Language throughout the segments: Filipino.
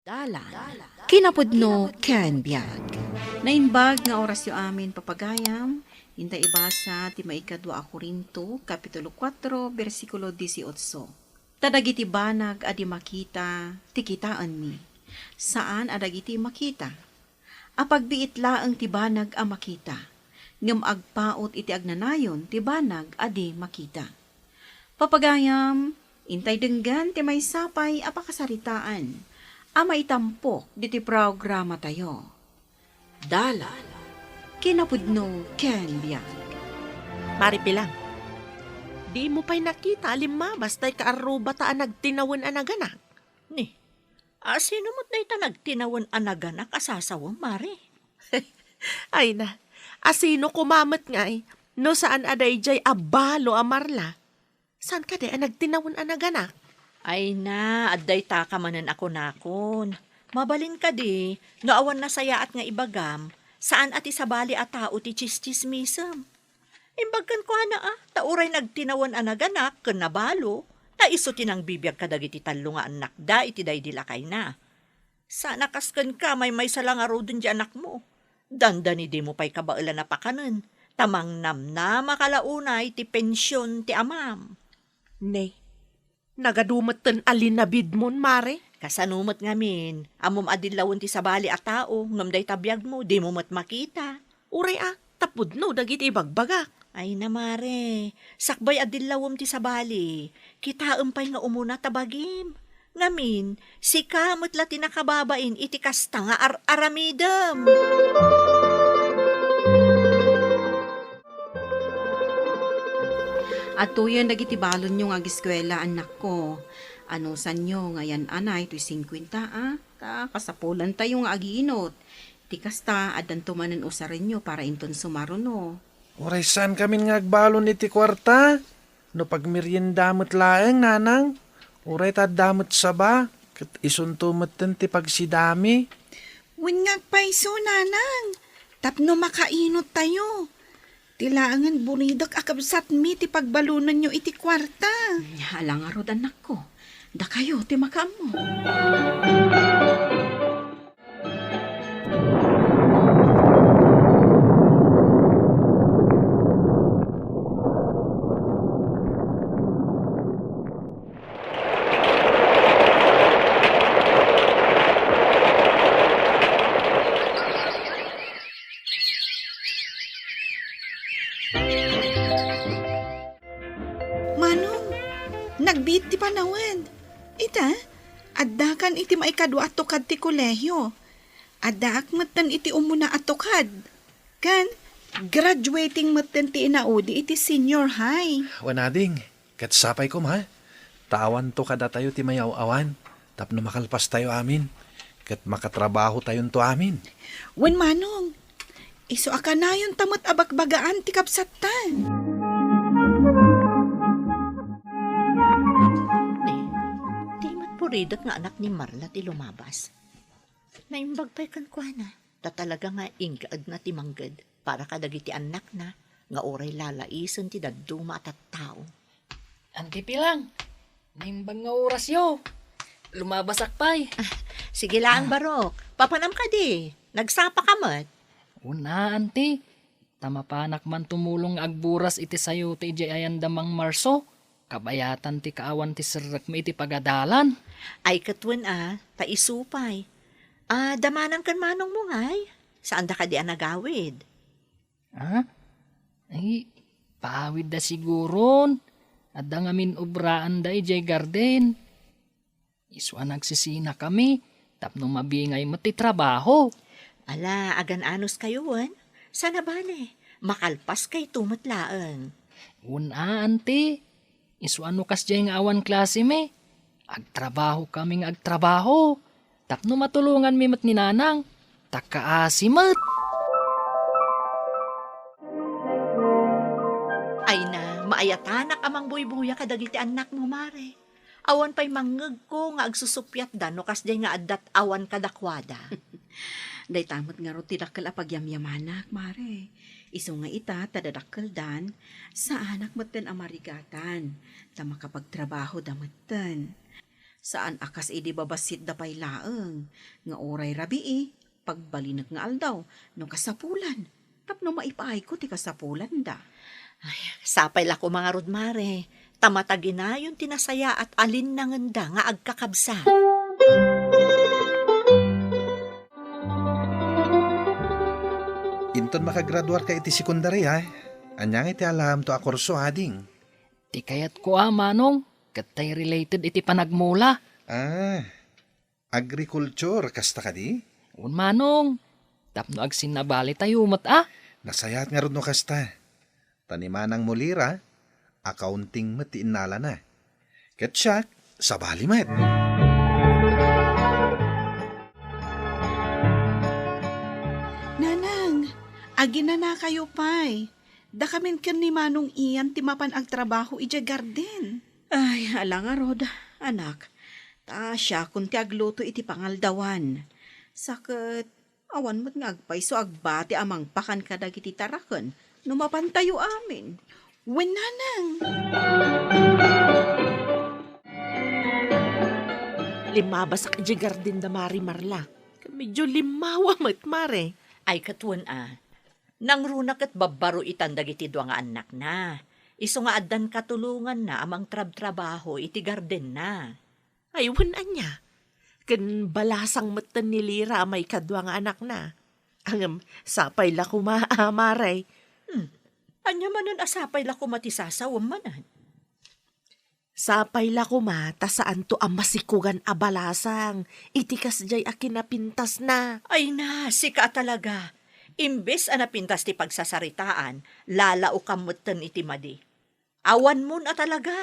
Dala. Kinapudno ken biag. Nainbag nga oras yu amin papagayam. Hinta ibasa ti maikadwa a Korinto, Kapitulo 4, versikulo 18. Tadagiti banag adi makita, ti kitaan mi. Saan adagiti makita? Apagbiit laeng ti banag a makita. Ngem agpaot iti agnanayon ti banag adi makita. Papagayam, intay denggan ti may sapay apakasaritaan. Ama itampok diti programa tayo. Dala. Kinapudno ken biag. Maripilang, di mo pa'y nakita lima basta'y kaaruba ta nagtinawon anaganak. Ni, sino mo't na ita nagtinawon anaganak asasawang, Mari? Ay na, asino kumamat nga no saan aday jay abalo amarla. Saan ka de nagtinawon anaganak? Ay na, adday takamanan ako nakon. Mabalin ka di, nga awan na saya at nga ibagam, saan ati sabali at tao ti chismism. Imbagkan ko na tauray nagtinawan anaganak, ken nabalo, ta iso tinang bibiyag kadag iti talo nga anak da, iti day dilakay na. Sana kasken ka, may salang aro dun di anak mo. Dandani di mo pa'y kabailan na pakanen, tamang namna makalaunay ti pensyon ti amam. Ne, nagadumatan alin na bidmon, Mare? Kasanumot ngamin, amom adilawon ti sabali a tao, ngam day tabiyag mo, di mo mat makita. Uray tapod no, dagiti ibagbagak. Ay na mare, sakbay adilawom ti sabali, kita umpay nga umuna tabagim. Ngamin, si kamot la tinakababain iti kasta nga aramidam. At tuyan dagiti balon nyo nga giskwela anak ko. Ano sanyo ngayan anay to 50 ta kasapulan tayo nga aginot. Ti kasta adan tumanen usaran nyo para inton sumaruno. Oray saan kami nga agbalon iti kwarta? No pagmeriendamot laeng, nanang. Oray tadamot saba. Kat isuntumot ti pagsidami. Wingag paiso, nanang. Tapno makainot tayo. Tilaangan bunidak akabsat mi ti pagbalunan nyo iti kwarta. Halang arod anak ko. Da kayo ti makamo. Manong, nagbit ti panawan. Ita, addakan iti maikadwa atokad ti kolehyo. Addaak matan iti umuna atokad. Kan, graduating matan ti inaudi iti senior high. Wanading, kat sapay ko ma. Tawan to kada tayo ti mayaw-awan. Tapno makalpas tayo amin. Kat makatrabaho tayon to amin. Wen manong, iso akanayon tamot abagbagaan ti kapsatan. Di mat puridat nga anak ni Marla ti lumabas. Naimbag pa'y kankwana, ta talaga nga inggaad na ti manggad para kadagiti anak na nga oray lalaisen ti daduma at tao. Antipilang, naimbang nga oras yo. Lumabasak pa'y. Sige lang, Barok. Papanam ka di. Nagsapa ka mat. Una, anti. Tamapanak man tumulong agburas iti sayo ti ijay ayandamang Marso. Kabayatan ti kaawan ti serak mo iti pagadalan. Ay katwen taisupay. Damanan kan manong mo ngay. Saan da ka di nagawid? Ha? Ay, pawid da siguron. At da ngamin ubraan da ijay garden. Iswa nagsisina kami. Tapno mabingay mo ti trabaho. Ala, agan anos kayo wan? Sana ba ne? Makalpas kay tumatlaang. Una, anti. Iswa no kas jay nga awan klase me. Agtrabaho kaming agtrabaho. Tapno matulungan mi mat ni nanang. Takaasimat. Ay na, maayatanak amang buybuya kadagiti anak mo, Mare. Awan pa'y mangeg ko nga agsusupyat da no kas jay nga addat awan kadakwada. Day tamot nga ro tidakkel a pagyamyamanak, mare. Isu nga ita tadadakkel dan sa anak meten amarigatan. Ta makapagtrabaho da meten. Saan akas idi babasit da pay laeng. Nga oray rabii, pagbalinag nga aldaw, no kasapulan. Tapno maipaay ko ti kasapulan da. Sapay la ko mga rodmare. Tamatagi na yung tinasaya at alin na nganda nga agkakabsa. Inton makagraduar ka iti secondary ha. Anyang iti alam to a kurso ading. Ti kayat ko manong, katay related iti panagmula. Agriculture, kasta ka di? Un manong, tapno ag sinabali tayo Nasayat nga rin no kasta. Tanimanang mulira, accounting matiinala na. Ket siya, sabali mat. Nanang, agi na kayo pay. Da kamin ken ni Manong iyan timapan ang trabaho ija garden. Ay, ala nga rod, anak. Ta siya kun ti agluto iti pangaldawan. Sakit, awan mo't nga agpay so agbati amang pakan kadag iti taraken. Numapantayo amin. Wen nanang. Limabas ka di garden da Mari Marla. Medyo limawa mare. Ay katuan nang runak at babaro itandag iti dua nga anak na. Iso nga addan katulungan na amang trabaho iti garden na. Ay, wanan niya. Kan balasang matan ni Lira may kadwa nga anak na. Angam, sapay la kumaamaray. Anya manan asapay la kumatisasawam manan. Sapay la kuma, tasaan to ang masikugan abalasang. Itikas jay akin na pintas na. Ay na, sika talaga. Imbes anapintas ti pagsasaritaan, lalao kamutan iti madi. Awan mo na talaga.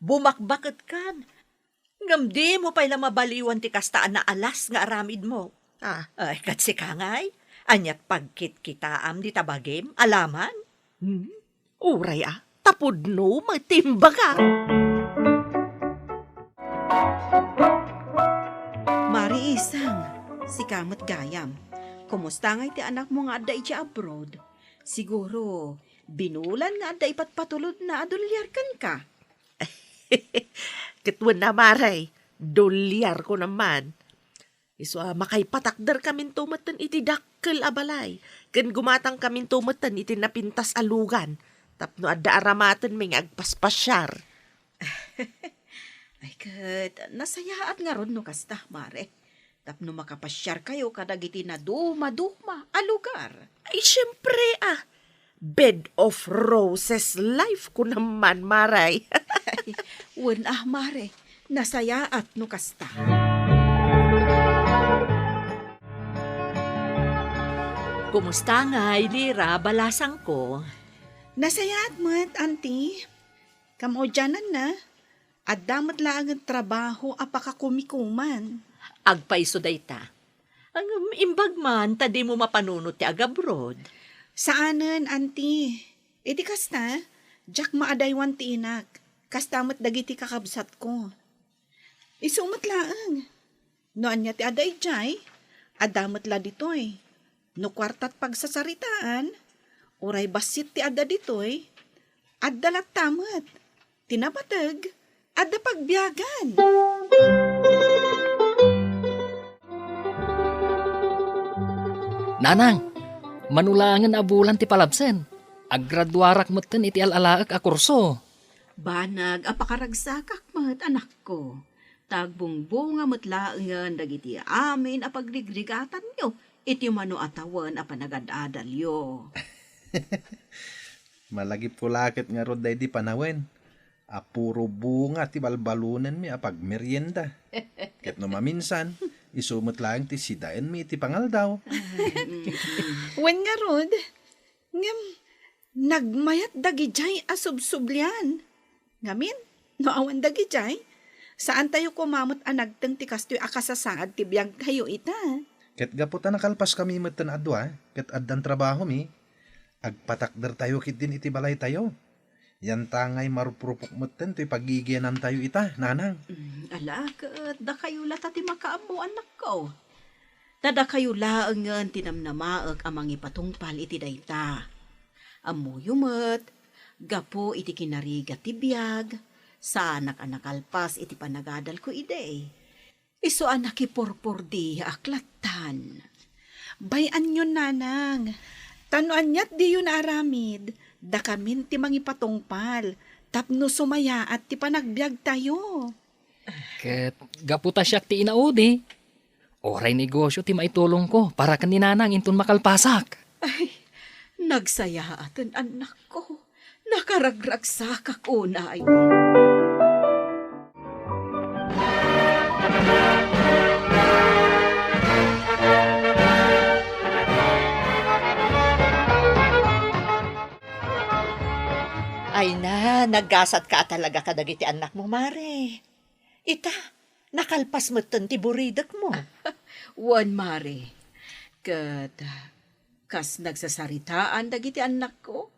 Bumakbakit kan. Ngamdi mo pa'y mabaliwan ti kastaan na alas nga aramid mo. Ay, katsi ka ngay. Anyat pagkit kitaam di tabagim, alaman? Uray tapod no, magtimba ka. Mari isang, si Kamot Gayam. Kumusta nga iti anak mo nga adda iti abroad? Siguro, binulan nga adda ipatpatulod na adulyarkan ka. Kitwan na maray, dolyar ko naman. Iso makaipatakdar kamin tumatan iti dakkel abalay. Kan gumatang kamin tumatan iti napintas alugan. Tapno adda aramatan may agpaspasyar. Ay kat, nasayaat nga ron no kasta, mare. Tapno makapasyar kayo kadag iti na duma-duma a lugar. Ay, syempre bed of roses life ko naman, maray. Wen mare, nasayaat no kasta. Kumusta nga, Lira, balasang ko? Nasayaat mo't, auntie. Kamodyanan na. At damat lang ang trabaho apakakumikuman. Agpaiso dayta. Ang imbag man, tadi mo mapanunot ti agabroad. Saanan, auntie? Iti kasta, jak maadaywan ti inak. Kastamat dagiti kakabsat ko. Isumat laang. Noan niya ti aday jay, adamat la ditoy. No kwartat pagsasaritaan, uray basit ti ada ditoy, addalat tamat. Tinabatag, adda pagbiyagan. Nanang, manulangan abulan ti palabsen. Aggraduarak moten iti alalaak a kurso. Banag, apakaragsakak mat anak ko. Tagbungbunga matlaangan dagiti amin a pagrigrigatan nyo. Iti mano atawan a panagadadal yo. Malagip ko lakit nga rod di panawen. Puro bunga ti balbalunan mi apag merienda. Ket no maminsan, isumot lang ti sidaen mi ti pangaldaw. Wen nga rod, ngam, nagmayat dagijay asubsublian. Ngamin, no awan dagijay, saan tayo kumamot anagteng ti kastoy akasasaad ti biyag kayo ita? Ket gaputan nakalpas kami meten adwa, ket addan trabaho mi, agpatakder tayo kit din iti balay tayo. Yan tangay marupurupok meten ti pagigianan tayo ita, nanang. Ala, kat, da kayo lata ti makaamo anak ko. Tada kayo laangan tinamnamaag amang ipatungpal iti dayta. Amuyo met, gapo iti kinariga ti biyag, Sa anak nakalpas iti panagadal ko ide. Iso anak ipurpur di aklatan. Bayan yun, nanang. Tanuan niya't di yun aramid. Da kamin ti mangipatungpal. Tapno sumaya at ti panagbiag tayo. Ket gaputa siya ti inaudi. Oray negosyo ti maitulong ko para kaninanang intun makalpasak. Nagsaya atin anak ko. Nakaragragsa ka kunay. Ay na, naggasat ka talaga kadagiti anak mo, Mare. Ita, nakalpas mo ti buridak mo. Wan mare. Kat kas nagsasaritaan dagiti anak ko.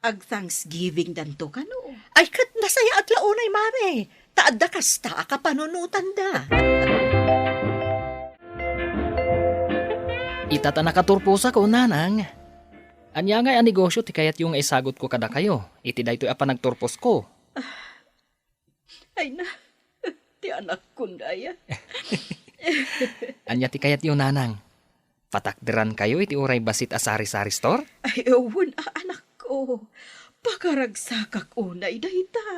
Ag Thanksgiving danto kano. Ay, kat nasaya at launay, Mare. Taad da kasta, kapanunutan da. Itata nakaturpusa ko, nanang. Anya nga ang negosyo ti kayat yung isagot ko kada kayo. Iti daytoy apa nagturpos ko. Ay na, ti anak ko daya. Anya ti kayat yung nanang. Patakderan kayo iti uray basit a sari-sari store? Ay, ewan anak ko. Pakaragsakak unay dayta.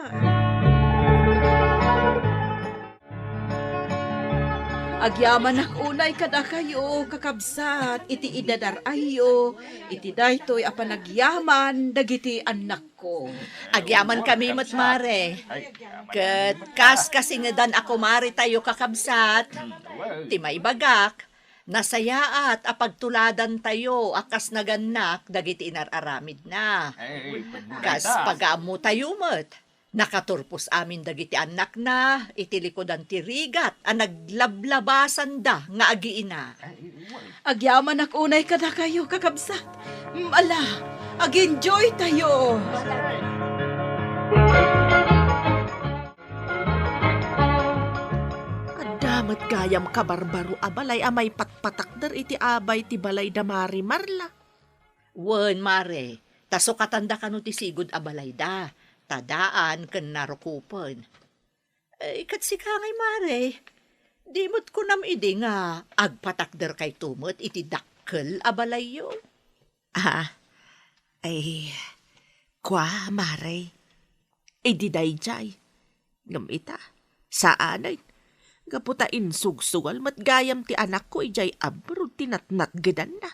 Agyaman ak unay kada kayo, kakabsat, iti idadar ayo, iti daytoy apanagyaman, dagiti anak ko. Agyaman kami mat, Mare. Kat kas kasingadan ako, Mare, tayo kakabsat. Ti may bagak. Nasayaat apagtuladan tayo akas naganak dagiti inararamid na. Kas pagamo tayo mat. Nakaturpos amin dagiti anak na, itilikodan ti rigat, a naglablabasan da nga agiina. Agyaman ak unay kada kayo, kakabsat. Ala, ag-enjoy tayo. Adamat gayam kabarbaro abalay amay patpatakder iti abay ti balay da Mari Marla. Wen, Mare, taso katanda ka no ti sigod abalay da. Tadaan ken narukupan. Ikat si kangay, Mare. Di mo't ko nam idi nga agpatakder kay tumot iti dakkel abalay yo. Ay, kwa, Mare. Di dayjay. Ngamita, saanay. Gaputa insugsugal matgayam ti anak ko ijay abro tinatnat gedan na.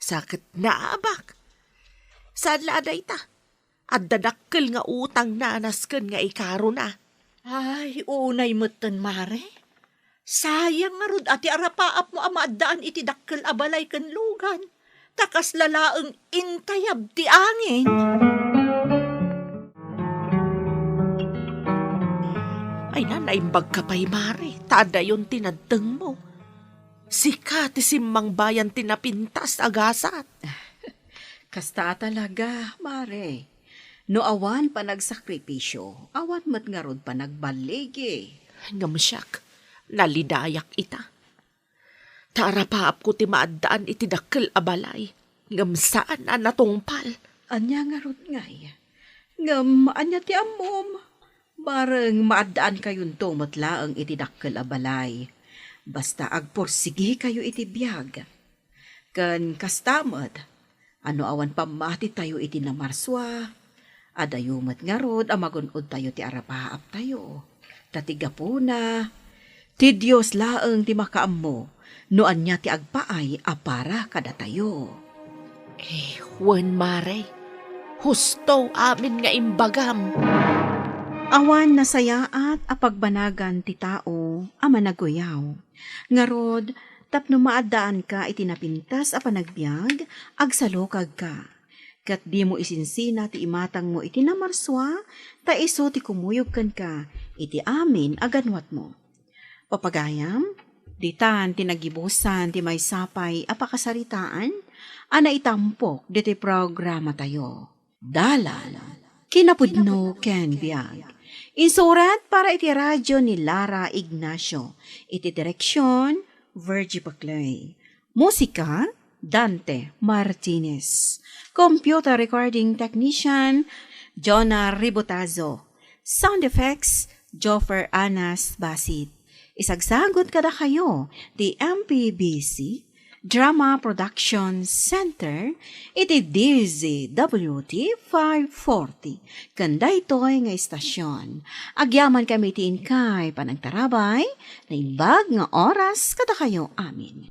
Sakit na abak. Saan laaday ta? At dadakkel nga utang na anasken nga ikaro na. Ay, unay mo't Mare. Sayang nga rod ati arapaap mo amaddaan iti dakkel abalay ken lugan. Takas lalaeng intayab ti angin. Ay na, naimbag ka pa'y, Mare. Tada yon tinadteng mo. Sika ti simmang bayan tinapintas agasat. Kasta talaga, Mare. No awan pa nagsakripisyo, awan mat nga rod pa nagbaligi. Ngamsyak, nalidayak ita. Tarapaap ko ti maaddaan iti dakkel abalay. Ngamsaan na natungpal. Anya nga rod ngay. Ngam, anya ti amom. Bareng maadaan kayon to matlaang iti dakkel abalay. Basta agporsigi kayo iti biyag. Kan kastamad, ano awan pamati tayo iti namarswa. Adayumat nga rod, amagunod tayo ti arapaap tayo. Tatiga po na. Ti Diyos laeng ti makaam mo, noan niya ti agpaay apara kada tayo. Wen, Mare. Husto amin nga imbagam. Awan nasayaat apagbanagan ti tao ama naguyaw. Ngarod, tapno maadaan ka iti napintas a panagbiag, agsalokag ka. Kat di mo isinsina ti imatang mo iti namarswa, ta iso ti kumuyog kan ka, iti amin aganwat mo. Papagayam, ditan tinagibusan ti may sapay apakasaritaan, ana itampok diti programa tayo. Dalan, kinapudno ken biag. Insurat para iti radyo ni Lara Ignacio. Iti direksyon, Virgie Paclay. Musika, Dante Martinez. Computer recording technician, Jonah Ribotazo. Sound effects, Joffer Anas Basit. Isagsagot kada kayo, the MPBC Drama Production Center, iti DZWT 540. Kanday toy nga istasyon. Agyaman kami tiin kay panagtarabay, na imbag nga oras kada kayo amin.